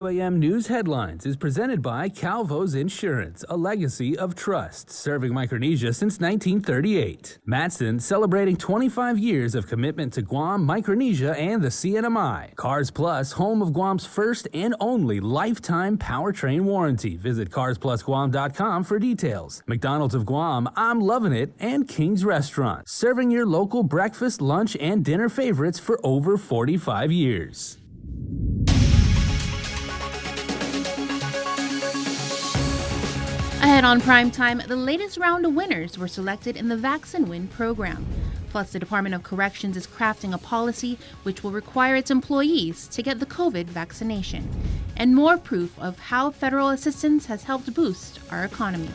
KUAM News Headlines is presented by Calvo's Insurance, a legacy of trust, serving Micronesia since 1938. Matson, celebrating 25 years of commitment to Guam, Micronesia, and the CNMI. Cars Plus, home of Guam's first and only lifetime powertrain warranty. Visit carsplusguam.com for details. McDonald's of Guam, I'm loving it, and King's Restaurant, serving your local breakfast, lunch, and dinner favorites for over 45 years. Ahead on Primetime, the latest round of winners were selected in the Vaccination program. Plus, the Department of Corrections is crafting a policy which will require its employees to get the COVID vaccination. And more proof of how federal assistance has helped boost our economy.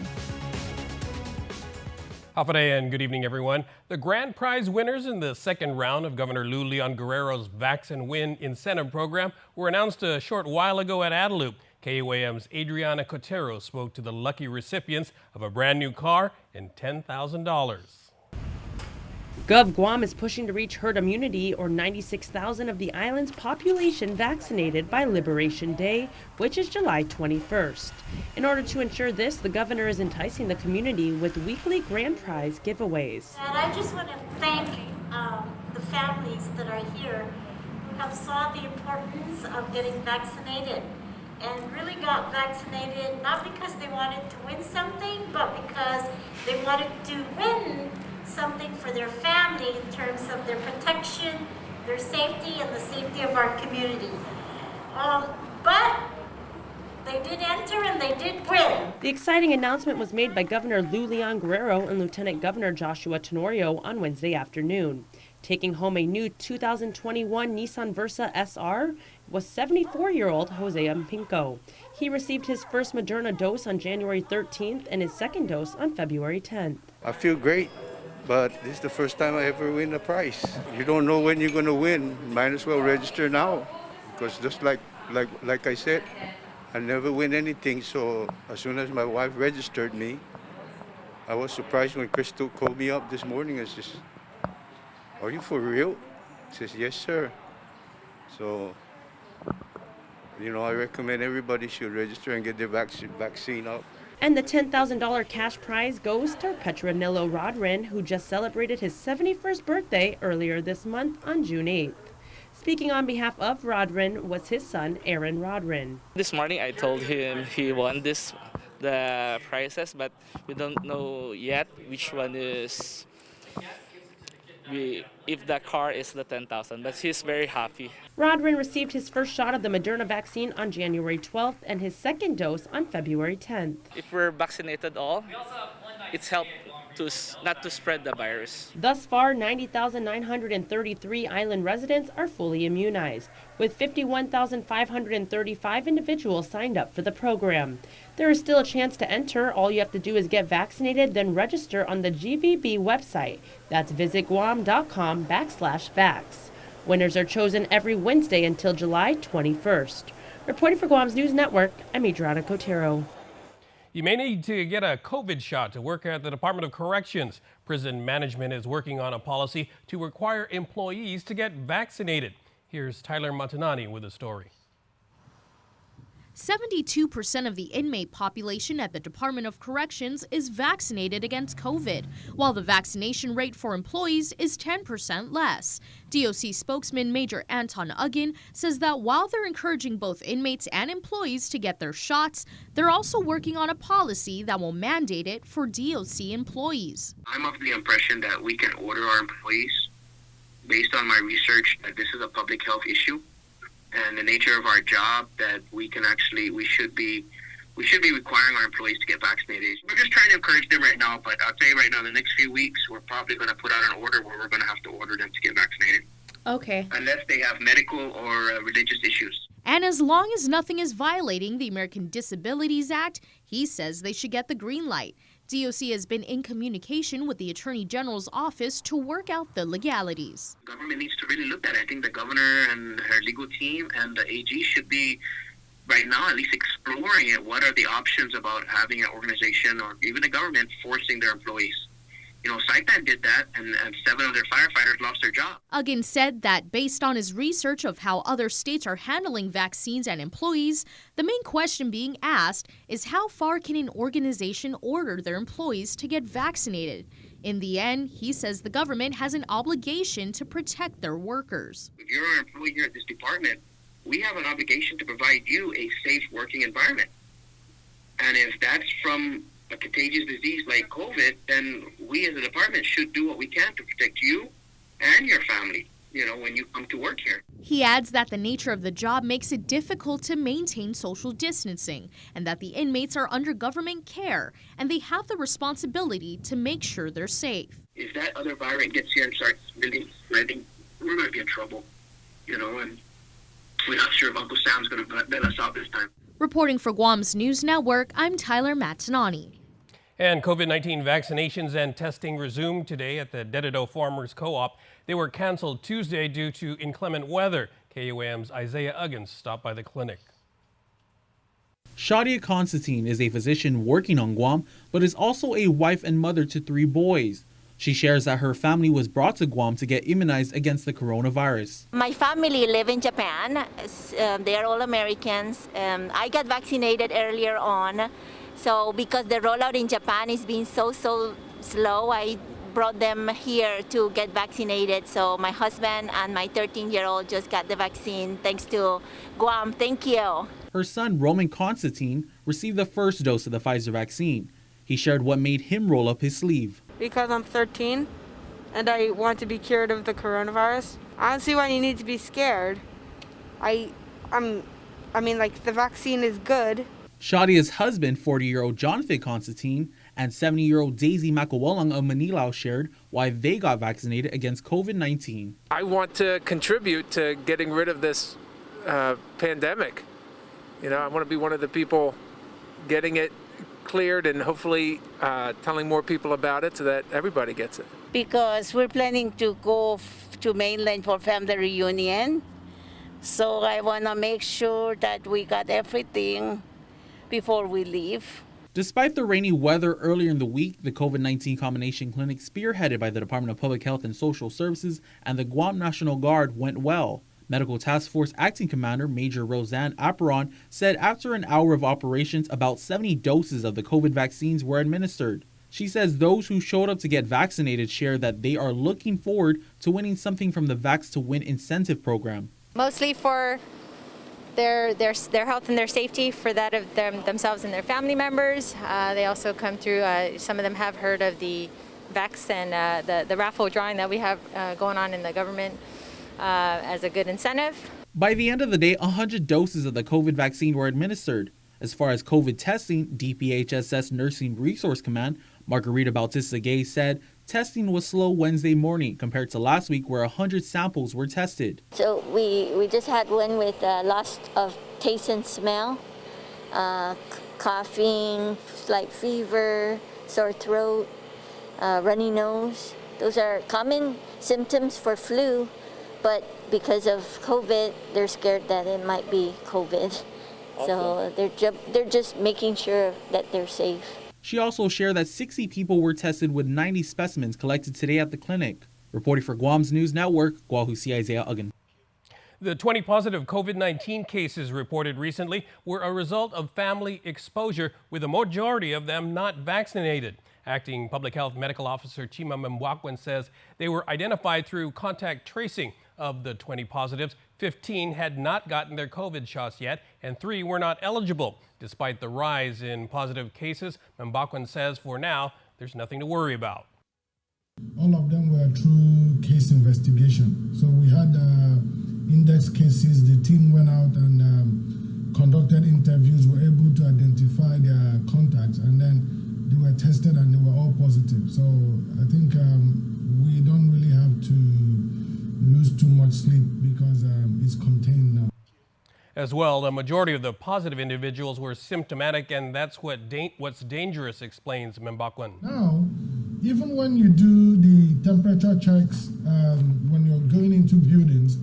Hapade and good evening, everyone. The grand prize winners in the second round of Governor Lou Leon Guerrero's Vaccination Incentive Program were announced a short while ago at Adelup. KUAM's Adriana Cotero spoke to the lucky recipients of a brand new car and $10,000. Gov Guam is pushing to reach herd immunity, or 96,000 of the island's population vaccinated by Liberation Day, which is July 21st. In order to ensure this, the governor is enticing the community with weekly grand prize giveaways. And I just want to thank the families that are here who have saw the importance of getting vaccinated and really got vaccinated, not because they wanted to win something, but because they wanted to win something for their family in terms of their protection, their safety, and the safety of our community. But they did enter and they did win. The exciting announcement was made by Governor Lou Leon Guerrero and Lieutenant Governor Joshua Tenorio on Wednesday afternoon. Taking home a new 2021 Nissan Versa SR was 74-year-old Jose Pinco. He received his first Moderna dose on January 13th and his second dose on February 10th. I feel great, but this is the first time I ever win a prize. You don't know when you're going to win. Might as well register now, because just like I said, I never win anything. So as soon as my wife registered me, I was surprised when Crystal called me up this morning and says, "Are you for real?" I says, "Yes, sir." So, I recommend everybody should register and get their vaccine up. And the $10,000 cash prize goes to Petronillo Rodrin, who just celebrated his 71st birthday earlier this month on June 8th. Speaking on behalf of Rodrin was his son, Aaron Rodrin. This morning I told him he won the prizes, but we don't know yet which one is, if the car is the 10,000, but he's very happy. Rodrin received his first shot of the Moderna vaccine on January 12th and his second dose on February 10th. If we're vaccinated all, it's helped not to spread the virus. Thus far, 90,933 island residents are fully immunized, with 51,535 individuals signed up for the program. There is still a chance to enter. All you have to do is get vaccinated, then register on the GVB website. That's visitguam.com/vax. Winners are chosen every Wednesday until July 21st. Reporting for Guam's News Network, I'm Adriana Cotero. You may need to get a COVID shot to work at the Department of Corrections. Prison management is working on a policy to require employees to get vaccinated. Here's Tyler Matanani with a story. 72% of the inmate population at the Department of Corrections is vaccinated against COVID, while the vaccination rate for employees is 10% less. DOC spokesman Major Anton Ugin says that while they're encouraging both inmates and employees to get their shots, they're also working on a policy that will mandate it for DOC employees. I'm of the impression that we can order our employees, based on my research, that this is a public health issue. And the nature of our job, that we should be requiring our employees to get vaccinated. We're just trying to encourage them right now, but I'll tell you right now, in the next few weeks, we're probably going to put out an order where we're going to have to order them to get vaccinated. Okay. Unless they have medical or religious issues. And as long as nothing is violating the American Disabilities Act, he says they should get the green light. DOC has been in communication with the Attorney General's office to work out the legalities. The government needs to really look at it. I think the governor and her legal team and the AG should be, right now, at least exploring it. What are the options about having an organization or even the government forcing their employees Saipan did that, and 7 of their firefighters lost their job. Uggan said that based on his research of how other states are handling vaccines and employees, the main question being asked is how far can an organization order their employees to get vaccinated? In the end, he says the government has an obligation to protect their workers. If you're an employee here at this department, we have an obligation to provide you a safe working environment. And if that's from a contagious disease like COVID, then we as a department should do what we can to protect you and your family, when you come to work here. He adds that the nature of the job makes it difficult to maintain social distancing and that the inmates are under government care and they have the responsibility to make sure they're safe. If that other variant gets here and starts really spreading, we're going to be in trouble, and we're not sure if Uncle Sam's going to bail us out this time. Reporting for Guam's News Network, I'm Tyler Matanani. And COVID-19 vaccinations and testing resumed today at the Dededo Farmers Co-op. They were canceled Tuesday due to inclement weather. KUAM's Isaiah Uggins stopped by the clinic. Shadia Constantine is a physician working on Guam, but is also a wife and mother to 3 boys. She shares that her family was brought to Guam to get immunized against the coronavirus. My family live in Japan. They are all Americans. I got vaccinated earlier on. So because the rollout in Japan is being so slow, I brought them here to get vaccinated. So my husband and my 13-year-old just got the vaccine thanks to Guam. Thank you. Her son, Roman Constantine, received the first dose of the Pfizer vaccine. He shared what made him roll up his sleeve. Because I'm 13 and I want to be cured of the coronavirus. I don't see why you need to be scared. The vaccine is good. Shadia's husband, 40-year-old Jonathan Constantine, and 70-year-old Daisy Macawalang of Manilao shared why they got vaccinated against COVID-19. I want to contribute to getting rid of this pandemic. I want to be one of the people getting it cleared and hopefully telling more people about it so that everybody gets it. Because we're planning to go to mainland for family reunion. So I want to make sure that we got everything before we leave. Despite the rainy weather earlier in the week, the COVID-19 combination clinic spearheaded by the Department of Public Health and Social Services and the Guam National Guard went well. Medical Task Force Acting Commander Major Roseanne Aparon said after an hour of operations, about 70 doses of the COVID vaccines were administered. She says those who showed up to get vaccinated share that they are looking forward to winning something from the Vax to Win incentive program. Mostly for their health and their safety, for that of themselves and their family members. They also come through, some of them have heard of the Vax and the raffle drawing that we have going on in the government as a good incentive. By the end of the day, 100 doses of the COVID vaccine were administered. As far as COVID testing, DPHSS Nursing Resource Command Margarita Bautista-Gay said testing was slow Wednesday morning compared to last week where 100 samples were tested. So we just had one with loss of taste and smell, coughing, slight fever, sore throat, runny nose. Those are common symptoms for flu, but because of COVID, they're scared that it might be COVID. So they're just making sure that they're safe. She also shared that 60 people were tested with 90 specimens collected today at the clinic. Reporting for Guam's News Network, Guahusi Isaiah Uggin. The 20 positive COVID-19 cases reported recently were a result of family exposure, with a majority of them not vaccinated. Acting Public Health Medical Officer Chima Membuakwan says they were identified through contact tracing. Of the 20 positives, 15 had not gotten their COVID shots yet, and 3 were not eligible. Despite the rise in positive cases, Membuakwan says for now, there's nothing to worry about. All of them were through case investigation. So we had index cases. The team went out and conducted interviews, were able to identify their contacts, and then they were tested and they were all positive. So I think we don't really have to lose too much sleep because it's contained now. As well, the majority of the positive individuals were symptomatic, and that's what's dangerous, explains Membuakwan. Now, even when you do the temperature checks, when you're going into buildings,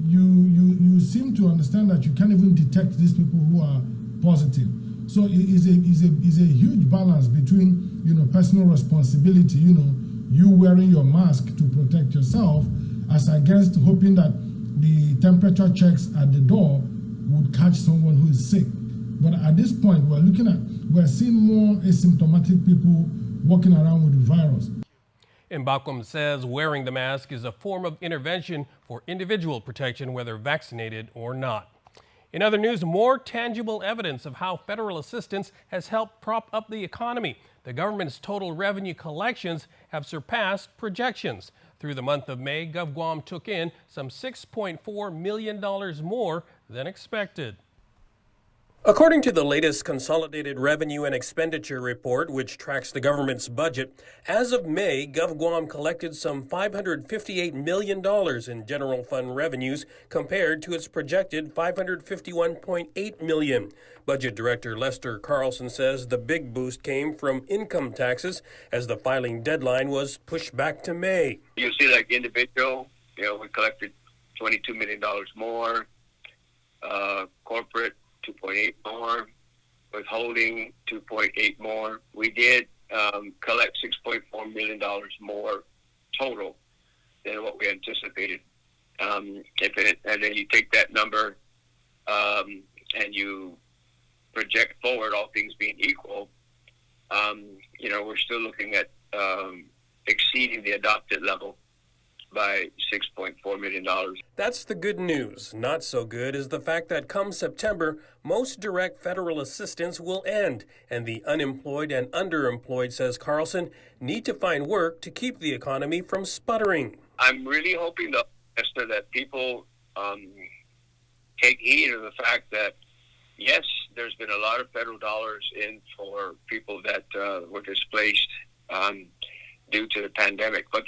you seem to understand that you can't even detect these people who are positive. So it is a huge balance between personal responsibility, you wearing your mask to protect yourself as against hoping that the temperature checks at the door would catch someone who is sick. But at this point, we're seeing more asymptomatic people walking around with the virus. Mbacum says wearing the mask is a form of intervention for individual protection, whether vaccinated or not. In other news, more tangible evidence of how federal assistance has helped prop up the economy. The government's total revenue collections have surpassed projections. Through the month of May, GovGuam took in some $6.4 million more than expected. According to the latest Consolidated Revenue and Expenditure Report, which tracks the government's budget, as of May, GovGuam collected some $558 million in general fund revenues compared to its projected $551.8 million. Budget Director Lester Carlson says the big boost came from income taxes as the filing deadline was pushed back to May. You see, like individual, we collected $22 million more, corporate, 2.8 more, withholding 2.8 more. We did collect $6.4 million more total than what we anticipated. And then you take that number and you project forward, all things being equal, we're still looking at exceeding the adopted level by $6.4 million. That's the good news. Not so good is the fact that come September, most direct federal assistance will end, and the unemployed and underemployed, says Carlson, need to find work to keep the economy from sputtering. I'm really hoping, though, Esther, that people take heed of the fact that, yes, there's been a lot of federal dollars in for people that were displaced due to the pandemic, but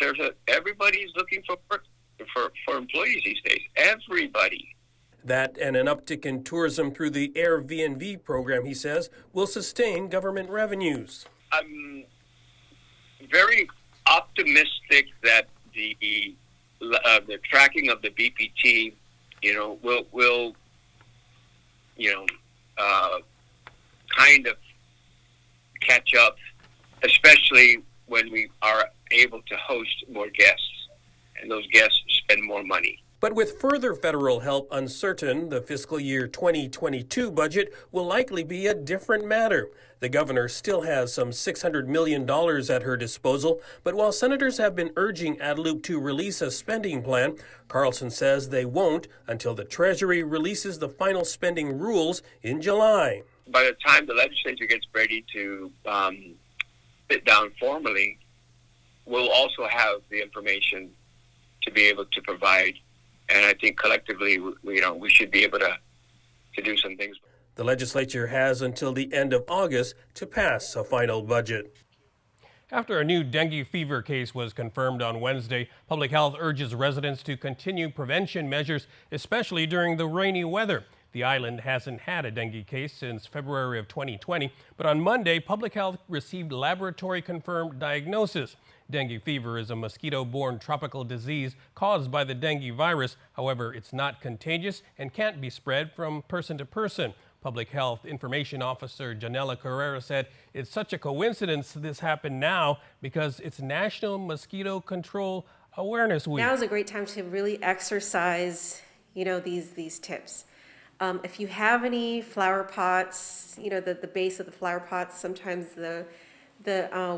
everybody's looking for work, for employees these days. Everybody. That and an uptick in tourism through the Airbnb program, he says, will sustain government revenues. I'm very optimistic that the tracking of the BPT, will kind of catch up, especially when we are able to host more guests, and those guests spend more money. But with further federal help uncertain, the fiscal year 2022 budget will likely be a different matter. The governor still has some $600 million at her disposal, but while senators have been urging Adelup to release a spending plan, Carlson says they won't until the Treasury releases the final spending rules in July. By the time the legislature gets ready to sit down formally, we'll also have the information to be able to provide. And I think collectively, we should be able to do some things. The legislature has until the end of August to pass a final budget. After a new dengue fever case was confirmed on Wednesday, Public Health urges residents to continue prevention measures, especially during the rainy weather. The island hasn't had a dengue case since February of 2020, but on Monday, Public Health received laboratory-confirmed diagnosis. Dengue fever is a mosquito-borne tropical disease caused by the dengue virus. However, it's not contagious and can't be spread from person to person. Public Health Information Officer Janela Carrera said it's such a coincidence this happened now because it's National Mosquito Control Awareness Week. Now is a great time to really exercise, these tips. If you have any flower pots, the base of the flower pots, sometimes the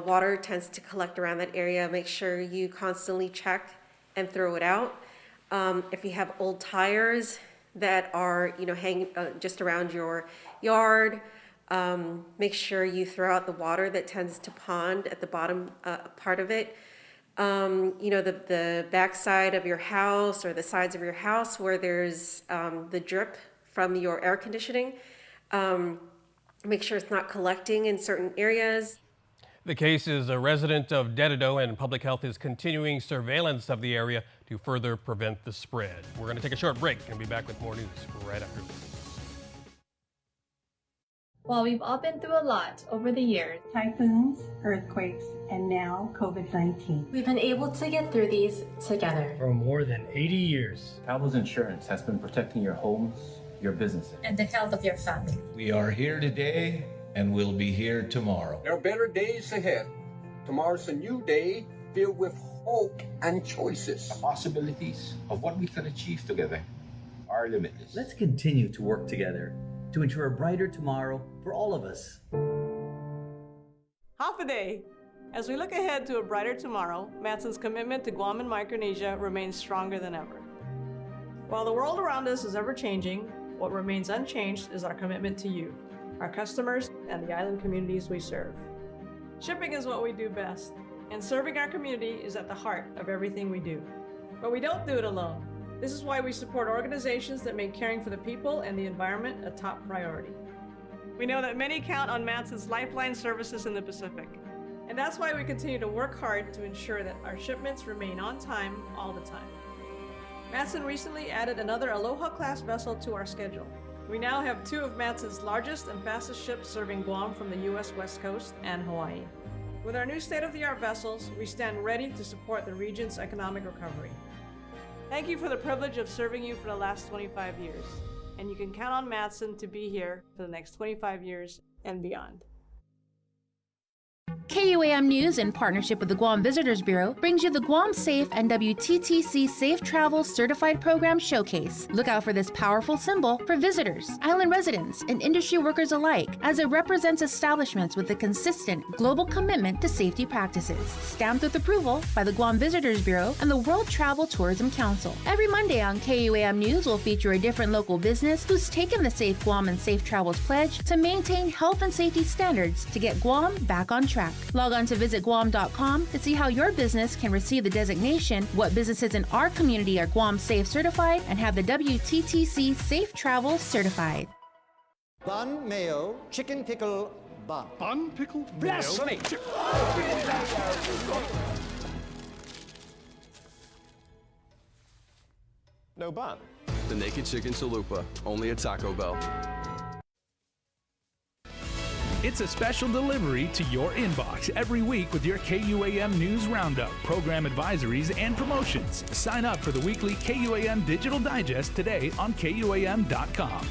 water tends to collect around that area. Make sure you constantly check and throw it out. If you have old tires that are, hanging just around your yard, make sure you throw out the water that tends to pond at the bottom part of it. The backside of your house or the sides of your house where there's the drip from your air conditioning. Make sure it's not collecting in certain areas. The case is a resident of Dededo, and Public Health is continuing surveillance of the area to further prevent the spread. We're going to take a short break and be back with more news right after this. While we've all been through a lot over the years, typhoons, earthquakes, and now COVID-19, we've been able to get through these together. For more than 80 years, Calvo's Insurance has been protecting your homes, your businesses, and the health of your family. We are here today and we'll be here tomorrow. There are better days ahead. Tomorrow's a new day filled with hope and choices. The possibilities of what we can achieve together are limitless. Let's continue to work together to ensure a brighter tomorrow for all of us. Half a day. As we look ahead to a brighter tomorrow, Matson's commitment to Guam and Micronesia remains stronger than ever. While the world around us is ever-changing, what remains unchanged is our commitment to you, our customers, and the island communities we serve. Shipping is what we do best, and serving our community is at the heart of everything we do. But we don't do it alone. This is why we support organizations that make caring for the people and the environment a top priority. We know that many count on Matson's lifeline services in the Pacific, and that's why we continue to work hard to ensure that our shipments remain on time all the time. Matson recently added another Aloha-class vessel to our schedule. We now have 2 of Matson's largest and fastest ships serving Guam from the U.S. West Coast and Hawaii. With our new state-of-the-art vessels, we stand ready to support the region's economic recovery. Thank you for the privilege of serving you for the last 25 years, and you can count on Matson to be here for the next 25 years and beyond. KUAM News, in partnership with the Guam Visitors Bureau, brings you the Guam Safe and WTTC Safe Travel Certified Program Showcase. Look out for this powerful symbol for visitors, island residents, and industry workers alike, as it represents establishments with a consistent global commitment to safety practices. Stamped with approval by the Guam Visitors Bureau and the World Travel Tourism Council. Every Monday on KUAM News will feature a different local business who's taken the Safe Guam and Safe Travels pledge to maintain health and safety standards to get Guam back on track. Log on to visitguam.com to see how your business can receive the designation, what businesses in our community are Guam Safe certified, and have the WTTC Safe Travel certified. Bun, mayo, chicken pickle, bun. Bun, pickle, Blasphemy! No bun. The Naked Chicken Chalupa, only at Taco Bell. It's a special delivery to your inbox every week with your KUAM News Roundup, program advisories, and promotions. Sign up for the weekly KUAM Digital Digest today on KUAM.com.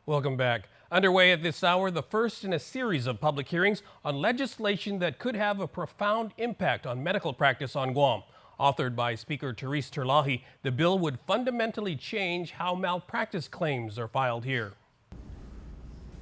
Welcome back. Underway at this hour, the first in a series of public hearings on legislation that could have a profound impact on medical practice on Guam. Authored by Speaker Therese Terlahi, the bill would fundamentally change how malpractice claims are filed here.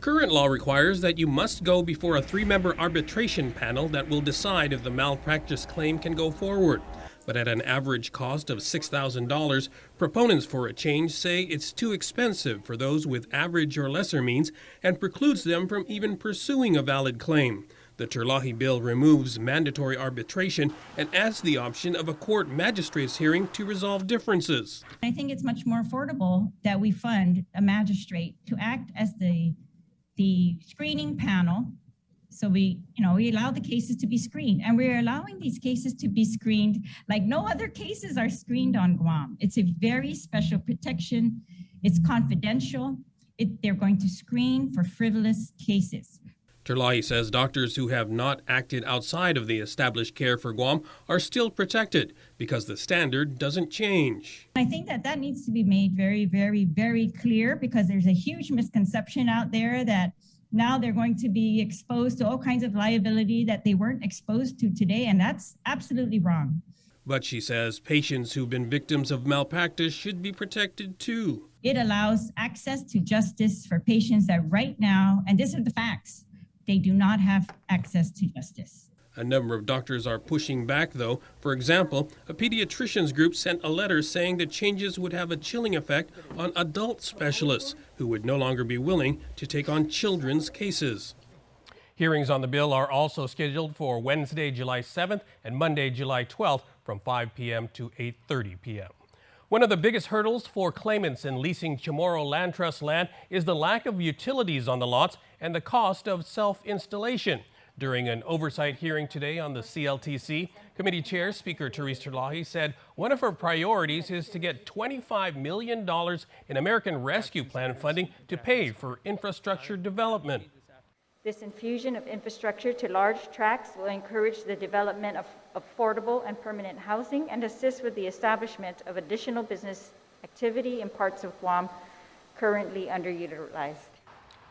Current law requires that you must go before a 3-member arbitration panel that will decide if the malpractice claim can go forward. But at an average cost of $6,000, proponents for a change say it's too expensive for those with average or lesser means and precludes them from even pursuing a valid claim. The Terlahi bill removes mandatory arbitration and adds the option of a court magistrate's hearing to resolve differences. I think it's much more affordable that we fund a magistrate to act as the screening panel. So we allow the cases to be screened, and we're allowing these cases to be screened like no other cases are screened on Guam. It's a very special protection. It's confidential. They're going to screen for frivolous cases. Terlahi says doctors who have not acted outside of the established care for Guam are still protected because the standard doesn't change. I think that needs to be made very, very, very clear, because there's a huge misconception out there that now they're going to be exposed to all kinds of liability that they weren't exposed to today, and that's absolutely wrong. But she says patients who've been victims of malpractice should be protected too. It allows access to justice for patients that right now, and these are the facts, they do not have access to justice. A number of doctors are pushing back, though. For example, a pediatricians group sent a letter saying that changes would have a chilling effect on adult specialists who would no longer be willing to take on children's cases. Hearings on the bill are also scheduled for Wednesday, July 7th and Monday, July 12th from 5 p.m. to 8:30 p.m. One of the biggest hurdles for claimants in leasing Chamorro Land Trust land is the lack of utilities on the lots and the cost of self-installation. During an oversight hearing today on the CLTC, Committee Chair Speaker Therese Terlahi said one of her priorities is to get $25 million in American Rescue Plan funding to pay for infrastructure development. This infusion of infrastructure to large tracts will encourage the development of affordable and permanent housing and assist with the establishment of additional business activity in parts of Guam currently underutilized.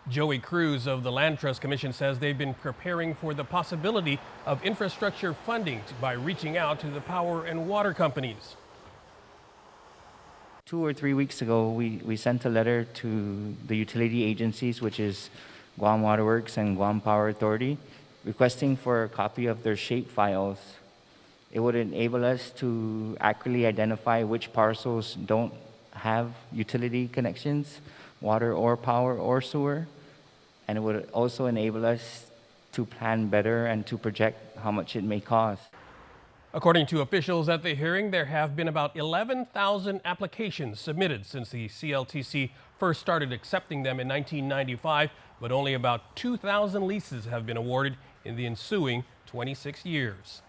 Joey Cruz of the Land Trust Commission says they've been preparing for the possibility of infrastructure funding by reaching out to the power and water companies. 2 or 3 weeks ago, we sent a letter to the utility agencies, which is Guam Waterworks and Guam Power Authority, requesting for a copy of their shape files. It would enable us to accurately identify which parcels don't have utility connections, water or power or sewer, and it would also enable us to plan better and to project how much it may cost. According to officials at the hearing, there have been about 11,000 applications submitted since the CLTC first started accepting them in 1995, but only about 2,000 leases have been awarded in the ensuing 26 years.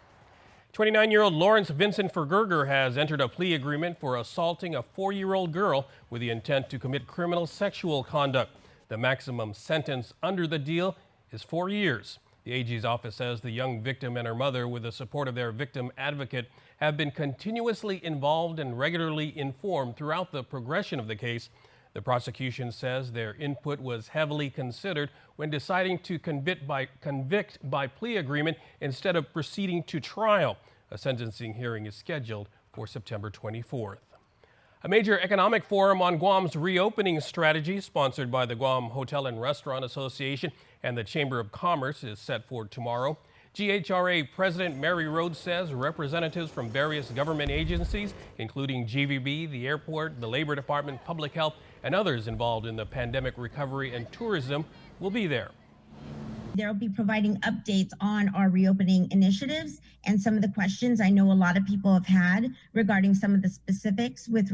29-year-old Lawrence Vincent Fergerger has entered a plea agreement for assaulting a 4-year-old girl with the intent to commit criminal sexual conduct. The maximum sentence under the deal is 4 years. The AG's office says the young victim and her mother, with the support of their victim advocate, have been continuously involved and regularly informed throughout the progression of the case. The prosecution says their input was heavily considered when deciding to convict by plea agreement instead of proceeding to trial. A sentencing hearing is scheduled for September 24th. A major economic forum on Guam's reopening strategy, sponsored by the Guam Hotel and Restaurant Association and the Chamber of Commerce, is set for tomorrow. GHRA President Mary Rhodes says representatives from various government agencies, including GVB, the airport, the Labor Department, Public Health, and others involved in the pandemic recovery and tourism, will be there. They'll be providing updates on our reopening initiatives and some of the questions I know a lot of people have had regarding some of the specifics with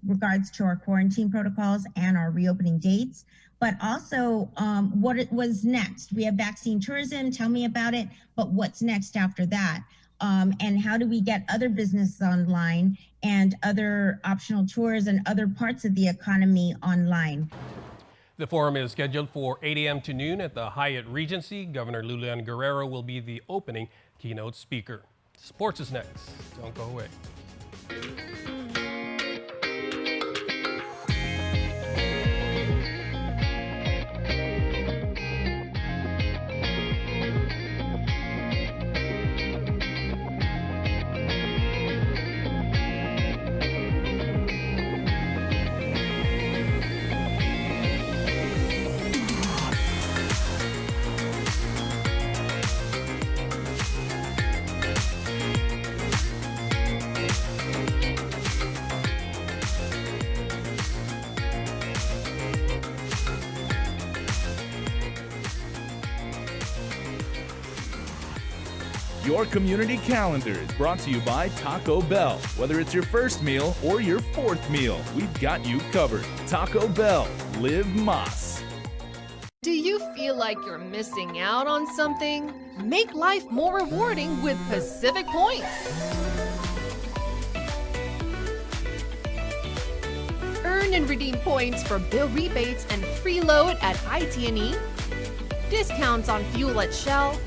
regards to our quarantine protocols and our reopening dates, but also what it was next. We have vaccine tourism, tell me about it, but what's next after that? And how do we get other businesses online and other optional tours and other parts of the economy online? The forum is scheduled for 8 a.m. to noon at the Hyatt Regency. Governor Lulian Guerrero will be the opening keynote speaker. Sports is next. Don't go away. Your community calendar is brought to you by Taco Bell. Whether it's your first meal or your fourth meal, we've got you covered. Taco Bell, live Mas. Do you feel like you're missing out on something? Make life more rewarding with Pacific Points. Earn and redeem points for bill rebates and free load at IT&E, discounts on fuel at Shell,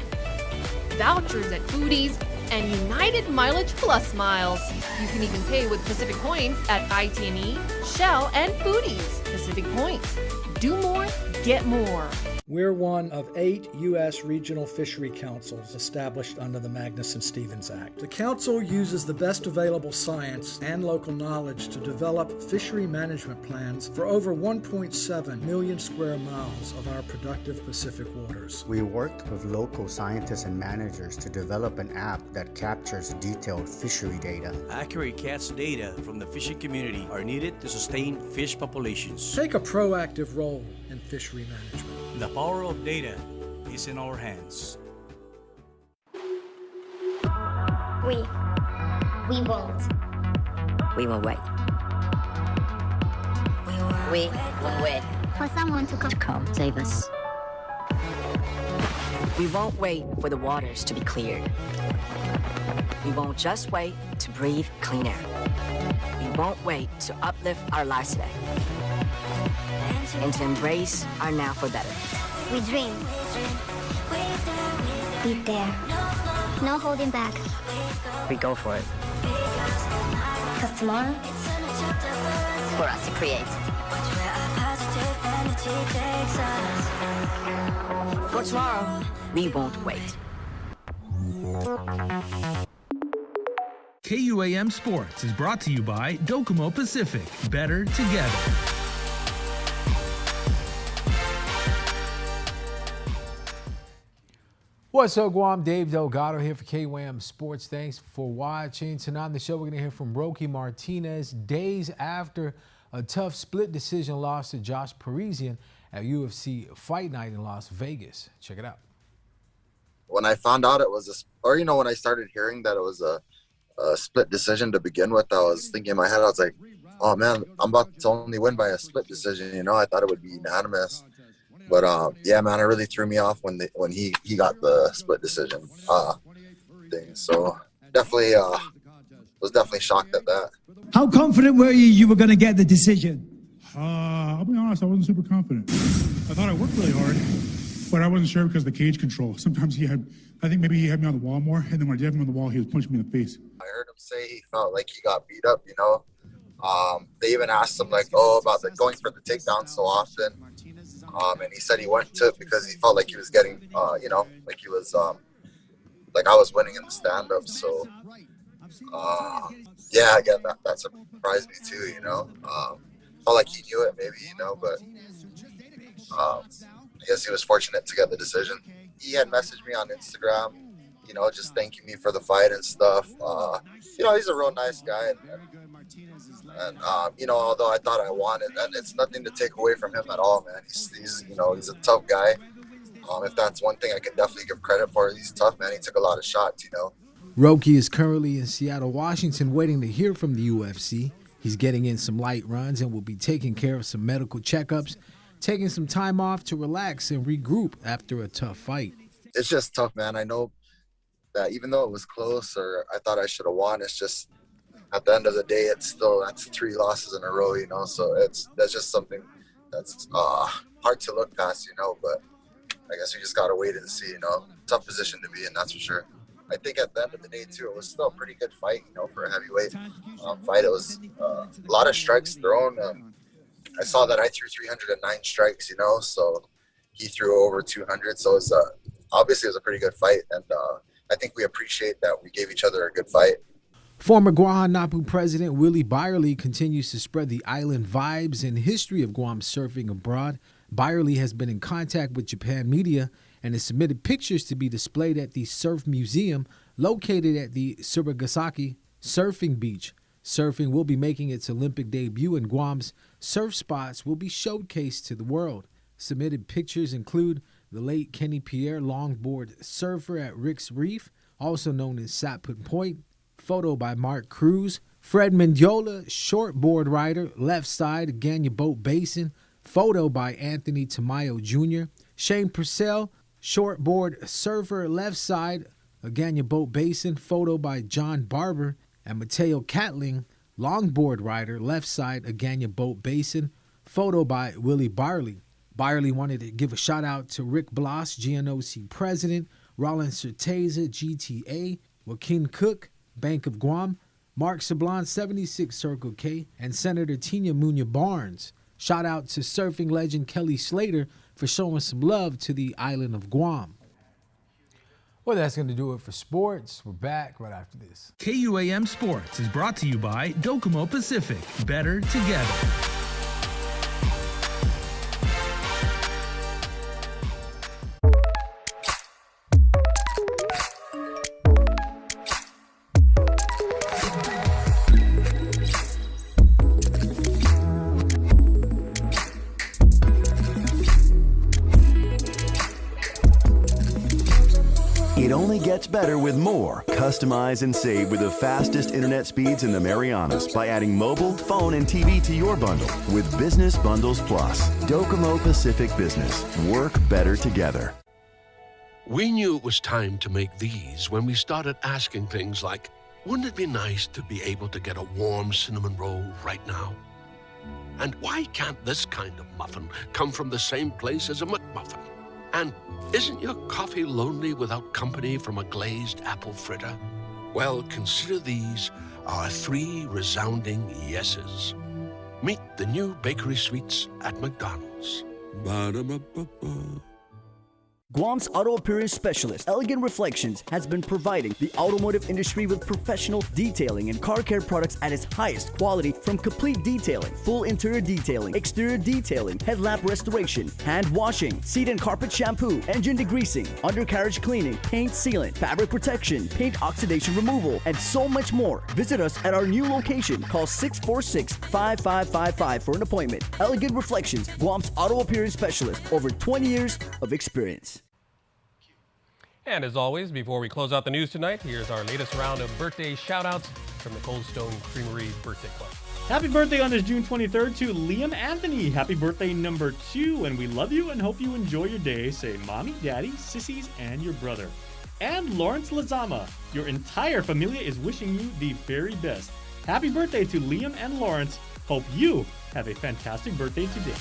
vouchers at Foodies, and United Mileage Plus miles. You can even pay with Pacific Points at IT&E, Shell, and Foodies. Pacific Points. Do more, get more. We're one of 8 U.S. regional fishery councils established under the Magnuson-Stevens Act. The council uses the best available science and local knowledge to develop fishery management plans for over 1.7 million square miles of our productive Pacific waters. We worked with local scientists and managers to develop an app that captures detailed fishery data. Accurate CATS data from the fishing community are needed to sustain fish populations. Take a proactive role in fishery management. The power of data is in our hands. We won't. We will wait. We will wait For someone to come save us. We won't wait for the waters to be cleared. We won't just wait to breathe clean air. We won't wait to uplift our lives today and to embrace our now for better. We dream. We dare. No holding back. We go for it. Because tomorrow, For us to create. For tomorrow, we won't wait. KUAM Sports is brought to you by Docomo Pacific. Better together. What's up, Guam? Dave Delgado here for KUAM Sports. Thanks for watching. Tonight on the show, we're going to hear from Roque Martinez days after a tough split decision loss to Josh Parisian at UFC Fight Night in Las Vegas. Check it out. When I found out it was when I started hearing that it was a split decision to begin with, I was thinking in my head, I was like, oh man, I'm about to only win by a split decision. I thought it would be unanimous. But yeah, man, it really threw me off when he got the split decision thing. So definitely was definitely shocked at that. How confident were you were going to get the decision? I'll be honest, I wasn't super confident. I thought I worked really hard, but I wasn't sure because of the cage control. Sometimes I think maybe he had me on the wall more, and then when I did him on the wall, he was punching me in the face. I heard him say he felt like he got beat up, They even asked him about going for the takedown so often. And he said he went to it because he felt like he was getting, like he was, like I was winning in the stand-up. So, yeah, again, that surprised me too, felt like he knew it maybe, but I guess he was fortunate to get the decision. He had messaged me on Instagram, just thanking me for the fight and stuff. He's a real nice guy. And although I thought I won, and it's nothing to take away from him at all, man. He's a tough guy. If that's one thing I can definitely give credit for, he's tough, man. He took a lot of shots, Roque is currently in Seattle, Washington, waiting to hear from the UFC. He's getting in some light runs and will be taking care of some medical checkups, taking some time off to relax and regroup after a tough fight. It's just tough, man. I know that even though it was close or I thought I should have won, it's just at the end of the day, that's 3 losses in a row, so that's just something that's hard to look past, but I guess we just got to wait and see, tough position to be in, that's for sure. I think at the end of the day, too, it was still a pretty good fight, for a heavyweight fight. It was a lot of strikes thrown. I saw that I threw 309 strikes, so he threw over 200. So it's obviously it was a pretty good fight, and I think we appreciate that we gave each other a good fight. Former Guam Napu President Willie Byerly continues to spread the island vibes and history of Guam surfing abroad. Byerly has been in contact with Japan media and has submitted pictures to be displayed at the Surf Museum located at the Surigasaki Surfing Beach. Surfing will be making its Olympic debut, and Guam's surf spots will be showcased to the world. Submitted pictures include the late Kenny Pierre longboard surfer at Rick's Reef, also known as Saput Point. Photo by Mark Cruz. Fred Mendiola, shortboard rider, left side, Aganya Boat Basin. Photo by Anthony Tamayo Jr. Shane Purcell, shortboard surfer, left side, Aganya Boat Basin. Photo by John Barber. And Mateo Catling, longboard rider, left side, Aganya Boat Basin. Photo by Willie Byerly. Byerly wanted to give a shout out to Rick Bloss, GNOC president, Roland Certeza, GTA, Joaquin Cook, Bank of Guam, Mark Sablon, 76 Circle K, and Senator Tina Munya Barnes. Shout out to surfing legend Kelly Slater for showing some love to the island of Guam. Well, that's going to do it for sports. We're back right after this. KUAM Sports is brought to you by Docomo Pacific. Better together. It only gets better with more. Customize and save with the fastest internet speeds in the Marianas by adding mobile, phone, and TV to your bundle with Business Bundles Plus. Docomo Pacific Business. Work better together. We knew it was time to make these when we started asking things like, wouldn't it be nice to be able to get a warm cinnamon roll right now? And why can't this kind of muffin come from the same place as a McMuffin? And isn't your coffee lonely without company from a glazed apple fritter? Well, consider these our 3 resounding yeses. Meet the new bakery sweets at McDonald's. Ba-da-ba-ba-ba. Guam's auto appearance specialist, Elegant Reflections, has been providing the automotive industry with professional detailing and car care products at its highest quality, from complete detailing, full interior detailing, exterior detailing, headlamp restoration, hand washing, seat and carpet shampoo, engine degreasing, undercarriage cleaning, paint sealant, fabric protection, paint oxidation removal, and so much more. Visit us at our new location. Call 646-5555 for an appointment. Elegant Reflections, Guam's auto appearance specialist, over 20 years of experience. And as always, before we close out the news tonight, here's our latest round of birthday shout-outs from the Cold Stone Creamery Birthday Club. Happy birthday on this June 23rd to Liam Anthony. Happy birthday number 2, and we love you and hope you enjoy your day. Say mommy, daddy, sissies, and your brother. And Lawrence Lazama, your entire familia is wishing you the very best. Happy birthday to Liam and Lawrence. Hope you have a fantastic birthday today.